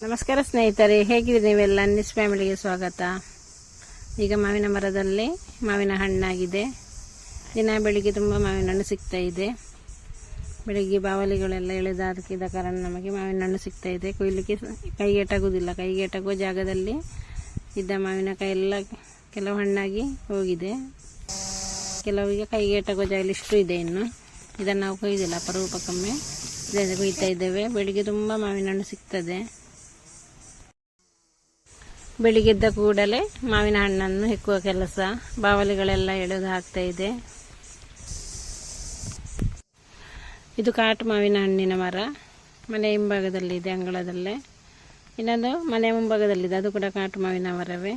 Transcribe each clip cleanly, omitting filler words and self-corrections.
ನಮಸ್ಕಾರ ಸ್ನೇಹಿತರೆ, ಹೇಗಿದ್ದೀರಿ ನೀವೆಲ್ಲ? ಅನ್ನಿಸ್ ಫ್ಯಾಮಿಲಿಗೆ ಸ್ವಾಗತ. ಈಗ ಮಾವಿನ ಮರದಲ್ಲಿ ಮಾವಿನ ಹಣ್ಣಾಗಿದೆ. ದಿನ ಬೆಳಿಗ್ಗೆ ತುಂಬ ಮಾವಿನ ಹಣ್ಣು ಸಿಗ್ತಾ ಇದೆ. ಬೆಳಿಗ್ಗೆ ಬಾವಲಿಗಳೆಲ್ಲ ಎಳೆದಾಕಿದ ಕಾರಣ ನಮಗೆ ಮಾವಿನ ಹಣ್ಣು ಸಿಗ್ತಾ ಇದೆ. ಕೊಯ್ಲಿಕ್ಕೆ ಕೈಗೆಟಗುವುದಿಲ್ಲ. ಕೈಗೆಟಗುವ ಜಾಗದಲ್ಲಿ ಇದ್ದ ಮಾವಿನಕಾಯಿ ಎಲ್ಲ ಕೆಲವು ಹಣ್ಣಾಗಿ ಹೋಗಿದೆ. ಕೆಲವರಿಗೆ ಕೈಗೆಟಗುವ ಜಾಗದಲ್ಲಿ ಇಷ್ಟು ಇದೆ. ಇನ್ನು ಇದನ್ನು ನಾವು ಕೊಯ್ದಿಲ್ಲ, ಅಪರೂಪಕ್ಕೊಮ್ಮೆ ಇದನ್ನು ಕೊಯ್ತಾ ಇದ್ದೇವೆ. ಬೆಳಿಗ್ಗೆ ತುಂಬ ಮಾವಿನ ಹಣ್ಣು ಸಿಗ್ತದೆ. ಬೆಳಿಗ್ಗೆ ಎದ್ದ ಕೂಡಲೇ ಮಾವಿನ ಹಣ್ಣನ್ನು ಹೆಕ್ಕುವ ಕೆಲಸ, ಬಾವಲಿಗಳೆಲ್ಲ ಎಳೆದು ಹಾಕ್ತಾ ಇದೆ. ಇದು ಕಾಟು ಮಾವಿನ ಹಣ್ಣಿನ ಮರ. ಮನೆ ಹಿಂಭಾಗದಲ್ಲಿದೆ, ಅಂಗಳದಲ್ಲೇ. ಇನ್ನೊಂದು ಮನೆ ಮುಂಭಾಗದಲ್ಲಿದೆ, ಅದು ಕೂಡ ಕಾಟು ಮಾವಿನ ಮರವೇ.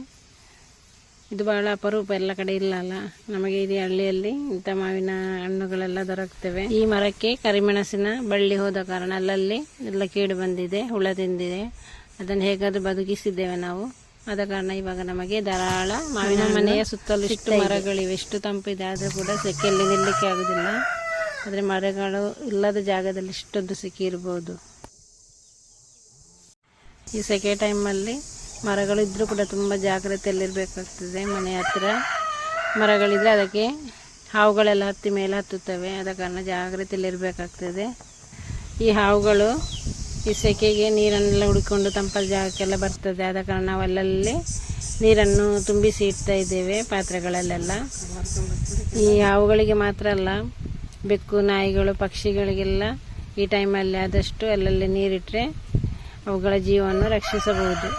ಇದು ಬಹಳ ಅಪರೂಪ, ಎಲ್ಲ ಕಡೆ ಇಲ್ಲ ಅಲ್ಲ. ನಮಗೆ ಇಲ್ಲಿ ಹಳ್ಳಿಯಲ್ಲಿ ಇಂಥ ಮಾವಿನ ಹಣ್ಣುಗಳೆಲ್ಲ ದೊರಕ್ತವೆ. ಈ ಮರಕ್ಕೆ ಕರಿಮೆಣಸಿನ ಬಳ್ಳಿ ಹೋದ ಕಾರಣ ಅಲ್ಲಲ್ಲಿ ಎಲ್ಲ ಕೇಡು ಬಂದಿದೆ, ಹುಳ ತಿಂದಿದೆ. ಅದನ್ನು ಹೇಗಾದರೂ ಬದುಕಿಸಿದ್ದೇವೆ ನಾವು. ಆದ ಕಾರಣ ಇವಾಗ ನಮಗೆ ಧಾರಾಳ ಮಾವಿನ ಮನೆಯ ಸುತ್ತಲೂ ಇಷ್ಟು ಮರಗಳಿವೆ. ಎಷ್ಟು ತಂಪಿದೆ, ಆದರೂ ಕೂಡ ಸೆಕೆಯಲ್ಲಿ ನಿಲ್ಲಕ್ಕೆ ಆಗುದಿಲ್ಲ. ಆದರೆ ಮರಗಳು ಇಲ್ಲದ ಜಾಗದಲ್ಲಿ ಇಷ್ಟೊಂದು ಸೆಕೆ ಇರ್ಬೋದು. ಈ ಸೆಕೆ ಟೈಮಲ್ಲಿ ಮರಗಳು ಇದ್ದರೂ ಕೂಡ ತುಂಬ ಜಾಗ್ರತೆಯಲ್ಲಿರಬೇಕಾಗ್ತದೆ. ಮನೆ ಹತ್ತಿರ ಮರಗಳಿದ್ರೆ ಅದಕ್ಕೆ ಹಾವುಗಳೆಲ್ಲ ಹತ್ತಿ ಮೇಲೆ ಹತ್ತುತ್ತವೆ. ಆದ ಕಾರಣ ಜಾಗ್ರತೆಯಲ್ಲಿರಬೇಕಾಗ್ತದೆ. ಈ ಹಾವುಗಳು ಈ ಸೆಕೆಗೆ ನೀರನ್ನೆಲ್ಲ ಹುಡುಕೊಂಡು ತಂಪಾದ ಜಾಗಕ್ಕೆಲ್ಲ ಬರ್ತದೆ. ಆದ ಕಾರಣ ನಾವು ಅಲ್ಲಲ್ಲಿ ನೀರನ್ನು ತುಂಬಿಸಿ ಇಡ್ತಾ ಇದ್ದೇವೆ, ಪಾತ್ರೆಗಳಲ್ಲೆಲ್ಲ. ಈ ಹಾವುಗಳಿಗೆ ಮಾತ್ರ ಅಲ್ಲ, ಬೆಕ್ಕು, ನಾಯಿಗಳು, ಪಕ್ಷಿಗಳಿಗೆಲ್ಲ ಈ ಟೈಮಲ್ಲಿ ಆದಷ್ಟು ಅಲ್ಲಲ್ಲಿ ನೀರಿಟ್ಟರೆ ಅವುಗಳ ಜೀವವನ್ನು ರಕ್ಷಿಸಬಹುದು.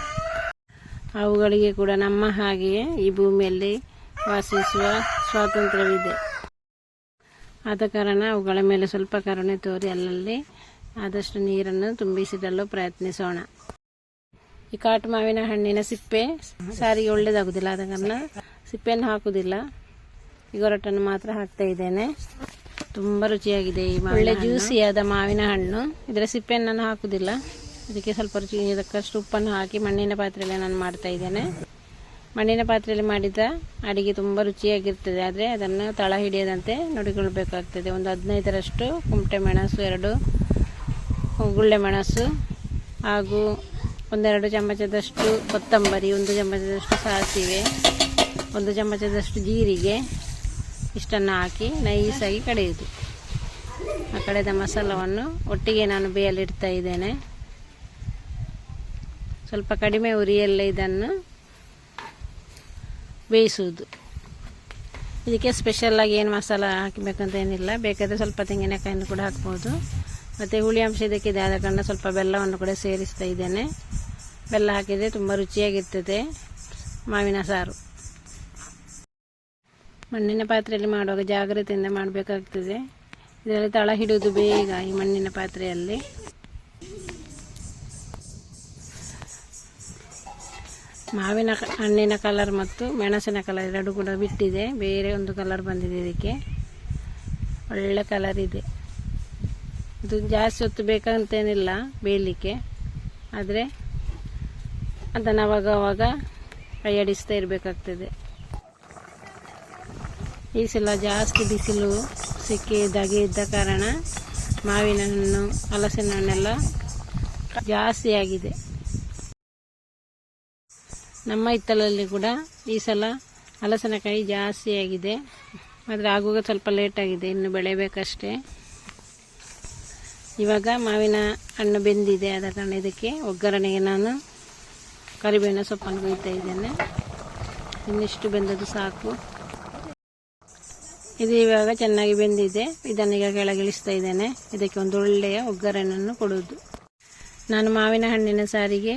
ಅವುಗಳಿಗೆ ಕೂಡ ನಮ್ಮ ಹಾಗೆಯೇ ಈ ಭೂಮಿಯಲ್ಲಿ ವಾಸಿಸುವ ಸ್ವಾತಂತ್ರ್ಯವಿದೆ. ಆದ ಕಾರಣ ಅವುಗಳ ಮೇಲೆ ಸ್ವಲ್ಪ ಕರುಣೆ ತೋರಿ ಅಲ್ಲಲ್ಲಿ ಆದಷ್ಟು ನೀರನ್ನು ತುಂಬಿಸಿಡಲು ಪ್ರಯತ್ನಿಸೋಣ. ಈ ಕಾಟು ಮಾವಿನ ಹಣ್ಣಿನ ಸಿಪ್ಪೆ ಸಾರಿಗೆ ಒಳ್ಳೆಯದಾಗುವುದಿಲ್ಲ, ಆದ ಕಾರಣ ಸಿಪ್ಪೆಯನ್ನು ಹಾಕುವುದಿಲ್ಲ. ಈ ಗೊರಟನ್ನು ಮಾತ್ರ ಹಾಕ್ತಾ ಇದ್ದೇನೆ. ತುಂಬ ರುಚಿಯಾಗಿದೆ ಈ ಒಳ್ಳೆ ಜ್ಯೂಸಿಯಾದ ಮಾವಿನ ಹಣ್ಣು. ಇದರ ಸಿಪ್ಪೆಯನ್ನು ನಾನು ಹಾಕುವುದಿಲ್ಲ. ಇದಕ್ಕೆ ಸ್ವಲ್ಪ ರುಚಿ ಇದಕ್ಕಷ್ಟು ಉಪ್ಪನ್ನು ಹಾಕಿ ಮಣ್ಣಿನ ಪಾತ್ರೆಯಲ್ಲಿ ನಾನು ಮಾಡ್ತಾ ಇದ್ದೇನೆ. ಮಣ್ಣಿನ ಪಾತ್ರೆಯಲ್ಲಿ ಮಾಡಿದ ಅಡಿಗೆ ತುಂಬ ರುಚಿಯಾಗಿರ್ತದೆ. ಆದರೆ ಅದನ್ನು ತಳ ಹಿಡಿಯದಂತೆ ನೋಡಿಕೊಳ್ಬೇಕಾಗ್ತದೆ. ಒಂದು 15ರಷ್ಟು ಕುಮಟೆ ಮೆಣಸು, 2 ಗುಳ್ಳೆ ಮೆಣಸು ಹಾಗೂ 1-2 ಚಮಚದಷ್ಟು ಕೊತ್ತಂಬರಿ, 1 ಚಮಚದಷ್ಟು ಸಾಸಿವೆ, 1 ಚಮಚದಷ್ಟು ಜೀರಿಗೆ ಇಷ್ಟನ್ನು ಹಾಕಿ ನೈಸಾಗಿ ಕಡೆಯುವುದು. ಆ ಕಡೆದ ಮಸಾಲವನ್ನು ಒಟ್ಟಿಗೆ ನಾನು ಬೇಯಲಿಡ್ತಾ ಇದ್ದೇನೆ. ಸ್ವಲ್ಪ ಕಡಿಮೆ ಉರಿಯಲ್ಲೇ ಇದನ್ನು ಬೇಯಿಸುವುದು. ಇದಕ್ಕೆ ಸ್ಪೆಷಲಾಗಿ ಏನು ಮಸಾಲ ಹಾಕಬೇಕಂತ ಏನಿಲ್ಲ. ಬೇಕಾದರೆ ಸ್ವಲ್ಪ ತೆಂಗಿನಕಾಯಿಯನ್ನು ಕೂಡ ಹಾಕ್ಬೋದು. ಮತ್ತು ಹುಳಿ ಅಂಶ ಇದಕ್ಕಿದೆ, ಆದ ಕಾರಣ ಸ್ವಲ್ಪ ಬೆಲ್ಲವನ್ನು ಕೂಡ ಸೇರಿಸ್ತಾ ಇದ್ದೇನೆ. ಬೆಲ್ಲ ಹಾಕಿದರೆ ತುಂಬ ರುಚಿಯಾಗಿರ್ತದೆ ಮಾವಿನ ಸಾರು. ಮಣ್ಣಿನ ಪಾತ್ರೆಯಲ್ಲಿ ಮಾಡುವಾಗ ಜಾಗ್ರತೆಯಿಂದ ಮಾಡಬೇಕಾಗ್ತದೆ. ಇದರಲ್ಲಿ ತಳ ಹಿಡಿಯುವುದು ಬೇಗ ಈ ಮಣ್ಣಿನ ಪಾತ್ರೆಯಲ್ಲಿ. ಮಾವಿನ ಹಣ್ಣಿನ ಕಲರ್ ಮತ್ತು ಮೆಣಸಿನ ಕಲರ್ 2 ಕೂಡ ಬಿಟ್ಟಿದೆ. ಬೇರೆ ಒಂದು ಕಲರ್ ಬಂದಿದೆ. ಇದಕ್ಕೆ ಒಳ್ಳೆ ಕಲರ್ ಇದೆ. ಇದು ಜಾಸ್ತಿ ಹೊತ್ತು ಬೇಕಂತೇನಿಲ್ಲ ಬೇಯಲಿಕ್ಕೆ, ಆದರೆ ಅದನ್ನು ಅವಾಗ ಕೈಯಾಡಿಸ್ತಾ ಇರಬೇಕಾಗ್ತದೆ. ಈ ಸಲ ಜಾಸ್ತಿ ಬಿಸಿಲು, ಸೆಕೆ, ಧಗೆ ಇದ್ದ ಕಾರಣ ಮಾವಿನ ಹಣ್ಣು, ಹಲಸಿನ ಹಣ್ಣೆಲ್ಲ ಜಾಸ್ತಿ ಆಗಿದೆ. ನಮ್ಮ ಹಿತ್ತಲಲ್ಲಿ ಕೂಡ ಈ ಸಲ ಹಲಸಿನಕಾಯಿ ಜಾಸ್ತಿ ಆಗಿದೆ. ಆದರೆ ಆಗುವಾಗ ಸ್ವಲ್ಪ ಲೇಟಾಗಿದೆ, ಇನ್ನು ಬೆಳೆಯಬೇಕಷ್ಟೇ. ಇವಾಗ ಮಾವಿನ ಹಣ್ಣು ಬೆಂದಿದೆ, ಆದ ಕಾರಣ ಇದಕ್ಕೆ ಒಗ್ಗರಣೆಗೆ ನಾನು ಕರಿಬೇವಿನ ಸೊಪ್ಪನ್ನು ಕೊಯ್ತಾ ಇದ್ದೇನೆ. ಇನ್ನಿಷ್ಟು ಬೆಂದದ್ದು ಸಾಕು. ಇದು ಇವಾಗ ಚೆನ್ನಾಗಿ ಬೆಂದಿದೆ. ಇದನ್ನೀಗ ಕೆಳಗಿಳಿಸ್ತಾ ಇದ್ದೇನೆ. ಇದಕ್ಕೆ ಒಂದು ಒಳ್ಳೆಯ ಒಗ್ಗರಣೆಯನ್ನು ಕೊಡುವುದು. ನಾನು ಮಾವಿನ ಹಣ್ಣಿನ ಸಾರಿಗೆ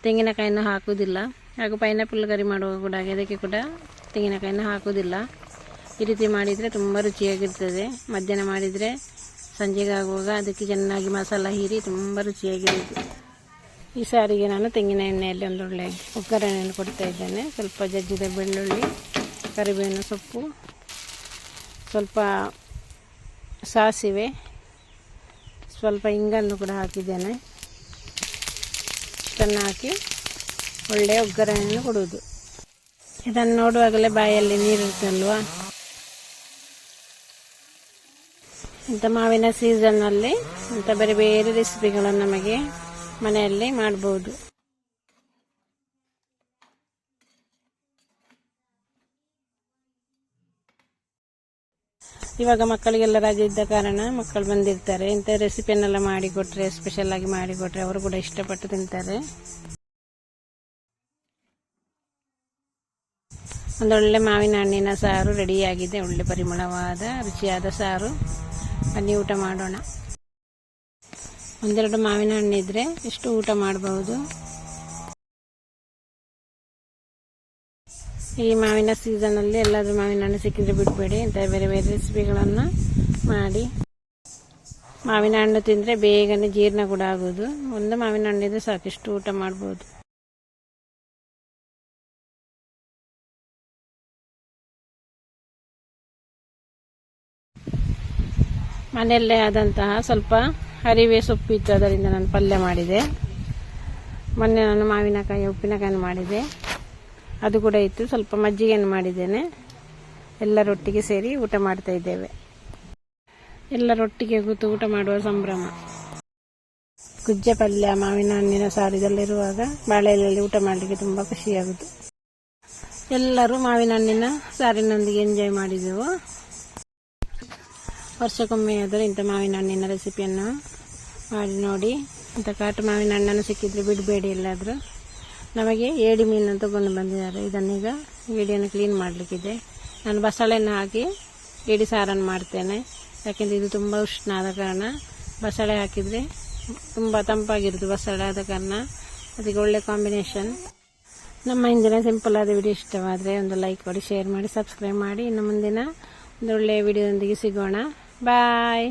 ತೆಂಗಿನಕಾಯಿಯನ್ನು ಹಾಕುವುದಿಲ್ಲ, ಹಾಗೂ ಪೈನಾಪಲ್ ಕರಿ ಮಾಡುವಾಗ ಕೂಡ ಇದಕ್ಕೆ ಕೂಡ ತೆಂಗಿನಕಾಯಿಯನ್ನು ಹಾಕುವುದಿಲ್ಲ. ಈ ರೀತಿ ಮಾಡಿದರೆ ತುಂಬ ರುಚಿಯಾಗಿರ್ತದೆ. ಮಧ್ಯಾಹ್ನ ಮಾಡಿದರೆ ಸಂಜೆಗೆ ಆಗುವಾಗ ಅದಕ್ಕೆ ಚೆನ್ನಾಗಿ ಮಸಾಲ ಹೀರಿ ತುಂಬ ರುಚಿಯಾಗಿರುತ್ತೆ. ಈ ಸಾರಿಗೆ ನಾನು ತೆಂಗಿನ ಎಣ್ಣೆಯಲ್ಲಿ ಒಂದೊಳ್ಳೆ ಒಗ್ಗರಣೆಯನ್ನು ಕೊಡ್ತಾ ಇದ್ದೇನೆ. ಸ್ವಲ್ಪ ಜಜ್ಜಿದ ಬೆಳ್ಳುಳ್ಳಿ, ಕರಿಬೇವಿನ ಸೊಪ್ಪು, ಸ್ವಲ್ಪ ಸಾಸಿವೆ, ಸ್ವಲ್ಪ ಇಂಗನ್ನು ಕೂಡ ಹಾಕಿದ್ದೇನೆ. ಇಷ್ಟನ್ನು ಹಾಕಿ ಒಳ್ಳೆಯ ಒಗ್ಗರಣೆಯನ್ನು ಕೊಡುವುದು. ಇದನ್ನು ನೋಡುವಾಗಲೇ ಬಾಯಲ್ಲಿ ನೀರಿರುತ್ತಲ್ವ. ಇಂಥ ಮಾವಿನ ಸೀಸನ್ನಲ್ಲಿ ಇಂಥ ಬೇರೆ ಬೇರೆ ರೆಸಿಪಿಗಳನ್ನು ನಮಗೆ ಮನೆಯಲ್ಲಿ ಮಾಡ್ಬೋದು. ಇವಾಗ ಮಕ್ಕಳಿಗೆಲ್ಲ ರಜೆ ಇದ್ದ ಕಾರಣ ಮಕ್ಕಳು ಬಂದಿರ್ತಾರೆ. ಇಂಥ ರೆಸಿಪಿಯನ್ನೆಲ್ಲ ಮಾಡಿಕೊಟ್ರೆ, ಸ್ಪೆಷಲ್ ಆಗಿ ಮಾಡಿಕೊಟ್ರೆ ಅವರು ಕೂಡ ಇಷ್ಟಪಟ್ಟು ತಿಂತಾರೆ. ಒಂದೊಳ್ಳೆ ಮಾವಿನ ಹಣ್ಣಿನ ಸಾರು ರೆಡಿಯಾಗಿದೆ. ಒಳ್ಳೆ ಪರಿಮಳವಾದ ರುಚಿಯಾದ ಸಾರು. ಬನ್ನಿ ಊಟ ಮಾಡೋಣ. ಒಂದೆರಡು ಮಾವಿನ ಹಣ್ಣಿದ್ರೆ ಎಷ್ಟು ಊಟ ಮಾಡಬಹುದು. ಈ ಮಾವಿನ ಸೀಸನಲ್ಲಿ ಎಲ್ಲಾದರೂ ಮಾವಿನ ಹಣ್ಣು ಸಿಕ್ಕಿದ್ರೆ ಬಿಡಬೇಡಿ. ಇಂಥ ಬೇರೆ ಬೇರೆ ರೆಸಿಪಿಗಳನ್ನು ಮಾಡಿ. ಮಾವಿನ ಹಣ್ಣು ತಿಂದರೆ ಬೇಗನೆ ಜೀರ್ಣ ಕೂಡ ಆಗೋದು. ಒಂದು ಮಾವಿನ ಹಣ್ಣಿದ್ರೆ ಸಾಕಿಷ್ಟು ಊಟ ಮಾಡ್ಬೋದು. ಮನೆಯಲ್ಲೇ ಆದಂತಹ ಸ್ವಲ್ಪ ಹರಿವೆ ಸೊಪ್ಪಿತ್ತು, ಅದರಿಂದ ನಾನು ಪಲ್ಯ ಮಾಡಿದೆ. ಮೊನ್ನೆ ನಾನು ಮಾವಿನಕಾಯಿ ಉಪ್ಪಿನಕಾಯಿ ಮಾಡಿದೆ, ಅದು ಕೂಡ ಇತ್ತು. ಸ್ವಲ್ಪ ಮಜ್ಜಿಗೆಯನ್ನು ಮಾಡಿದ್ದೇನೆ. ಎಲ್ಲರೊಟ್ಟಿಗೆ ಸೇರಿ ಊಟ ಮಾಡ್ತಾ ಇದ್ದೇವೆ. ಎಲ್ಲರೊಟ್ಟಿಗೆ ಕೂತು ಊಟ ಮಾಡುವ ಸಂಭ್ರಮ. ಗುಜ್ಜೆ ಪಲ್ಯ, ಮಾವಿನ ಹಣ್ಣಿನ ಸಾರು ಇದೆಲ್ಲ ಇರುವಾಗ ಬಾಳೆ ಎಲೆಯಲ್ಲಿ ಊಟ ಮಾಡಲಿಕ್ಕೆ ತುಂಬ ಖುಷಿಯಾಗುವುದು. ಎಲ್ಲರೂ ಮಾವಿನ ಹಣ್ಣಿನ ಸಾರಿನೊಂದಿಗೆ ಎಂಜಾಯ್ ಮಾಡಿದೆವು. ವರ್ಷಕ್ಕೊಮ್ಮೆ ಆದರೂ ಇಂಥ ಮಾವಿನ ಹಣ್ಣಿನ ರೆಸಿಪಿಯನ್ನು ಮಾಡಿ ನೋಡಿ. ಇಂಥ ಕಾಟು ಮಾವಿನ ಹಣ್ಣನ್ನು ಸಿಕ್ಕಿದ್ರೆ ಬಿಡಬೇಡಿ. ಎಲ್ಲಾದರೂ ನಮಗೆ ಏಡಿ ಮೀನನ್ನು ತಗೊಂಡು ಬಂದಿದ್ದಾರೆ. ಇದನ್ನೀಗ ಏಡಿಯನ್ನು ಕ್ಲೀನ್ ಮಾಡಲಿಕ್ಕಿದೆ. ನಾನು ಬಸಳೆಯನ್ನು ಹಾಕಿ ಏಡಿ ಸಾರನ್ನು ಮಾಡ್ತೇನೆ. ಯಾಕೆಂದರೆ ಇದು ತುಂಬ ಉಷ್ಣ ಆದ ಕಾರಣ ಬಸಳೆ ಹಾಕಿದರೆ ತುಂಬ ತಂಪಾಗಿರೋದು ಬಸಳೆ ಆದ ಕಾರಣ ಅದಕ್ಕೆ ಒಳ್ಳೆ ಕಾಂಬಿನೇಷನ್. ನಮ್ಮ ಇಂದಿನ ಸಿಂಪಲ್ ಆದ ವಿಡಿಯೋ ಇಷ್ಟವಾದರೆ ಒಂದು ಲೈಕ್ ಕೊಡಿ, ಶೇರ್ ಮಾಡಿ, ಸಬ್ಸ್ಕ್ರೈಬ್ ಮಾಡಿ. ಇನ್ನು ಮುಂದಿನ ಒಂದು ಒಳ್ಳೆಯ ವಿಡಿಯೋದೊಂದಿಗೆ ಸಿಗೋಣ. ಬಾಯ್.